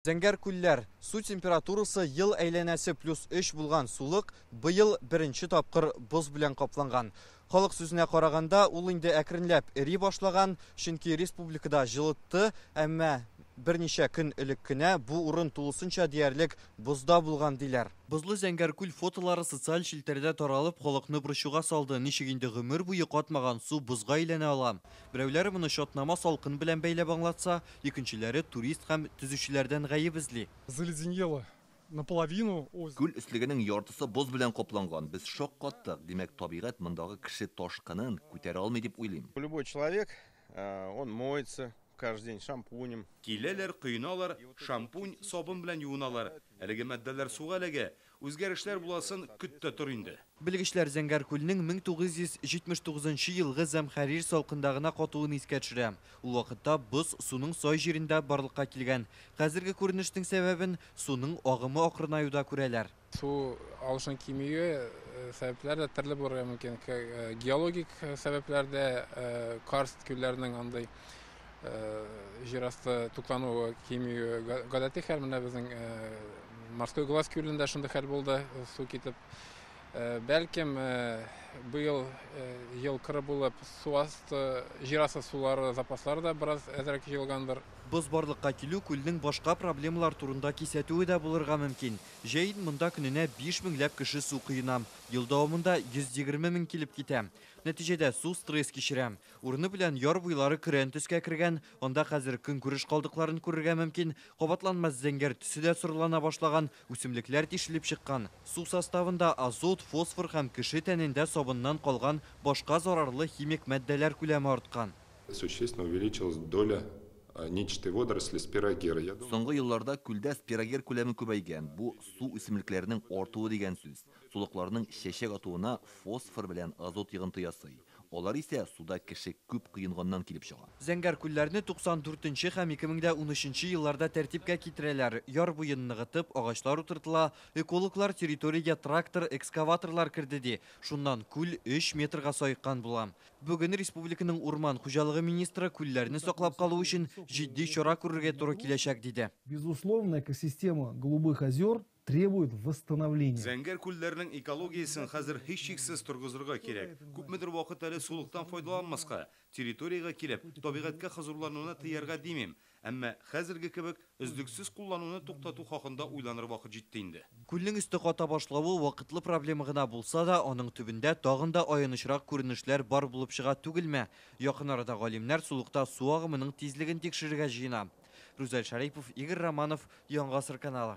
Зәңгәр күлләр, су температурасы ел әйләнәсе +3 булган сулык быел беренче тапкыр боз белән капланган. Халык сүзенә караганда, ул инде әкренләп эри башлаган, чөнки республикада җылытты, әмма берничә көн элек кенә бу урын тулысынча диярлек бозда булган диләр. Бозлы Зәңгәр күл фотолары социаль челтәрдә таралып, халыкны борчуга салды. Ничек инде гомер буе катмаган су бозга әйләнә ала. Берәүләре моны шатнама салкын белән бәйләп аңлатса, икенчеләре турист һәм төзүчеләрдән гаеп эзли. Заледенело наполовину. Күл өслегенең яртысы боз белән капланган. Без шок каттык. Димәк, табигать мондагы кеше ташкынын күтәрә алмый дип уйлыйм. Любой человек, он моется каждый день шампунем. Киләләр, кыйналар, шампунь, сабын белән юыналар. Әлеге матдәләр суга эләгә. Үзгәрешләр буласын көттә тор инде. Белгечләр Зәңгәр күлнең 1979 елгы Зәмхәрир салкындагына катуын искә төшерә. Ул вакытта боз суның сай җирендә барлыкка килгән. Хәзерге күренештең сәбәбен суның агымы акрынаюда күрәләр. Су алышын кимиюе сәбәпләр дә төрле булырга мөмкин. Геологик сәбәпләр дә, карст күлләренең андай җир асты туклануы, кимиюе. Гадәти хәл менә безнең Морской глаз күлендә шундый хәл булды, су китеп. Бәлкем быел ел кыры булып, су асты, җир асты сулары запаслары да бераз әзрәк җыелгандыр. Боз барлыкка килү күлнең башка проблемалар турында кисәтүе дә булырга мөмкин. Җәйин монда көненә 5000 ләп кеше су кыена. Ел дәвамында 120 мең килеп китә. Нәтиҗәдә су стресс кичерә. Урыны белән яр буйлары көрән төскә кергән, анда хәзер көн күреш калдыкларын күрергә мөмкин. Кабатланмас зәңгәр төсе дә сырлана башлаган, үсемлекләр тишелеп чыккан. Су составында азот, фосфор һәм кеше тәнендә сабыннан калган башка зарарлы химик матдәләр күләме арткан. Существенно увеличилась доля нечистой водоросли спирогера. Соңгы елларда күлдә спирогер күләме күбәйгән. Бу су үсемлекләренең артуы дигән сүз. Сулыкларның чәчәк атуына фосфор белән азот йогынты ясый. Алар исә суда кеше күп кыенганнан килеп чыга. Зәңгәр күлләрне 94 һәм 2013 елларда тәртипкә китерәләр. Яр буен ныгытып, агачлар утыртыла, экологлар территориягә трактор, экскаваторлар керде ди. Шуннан күл 3 метрга сайыккан була. Бүген республиканың урман хуҗалыгы министры күлләрне саклап калу өчен җитди чара күрергә туры киләчәк диде. Безусловно, экосистема Голубых озер требует восстановления. Зәңгәр күлләрнең экологиясын хәзер һичшиксез торгызырга кирәк. Күпмедер вакыт әле сулыктан файдаланмаска, территориягә килеп, табигатькә хозурлануны тыярга димим. Әмма хәзерге кебек өздексез куллануны туктату хакында уйланыр вакыт җитте инде. Күлнең өсте ката башлавы вакытлы проблема гына булса да, аның төбендә тагын да аянычрак күренешләр бар булып чыга түгелме? Якын арада галимнәр сулыкта су агымының тизлеген тикшерергә җыена. Рүзәл Шарипов, Игорь Романов, Яңа Гасыр каналы.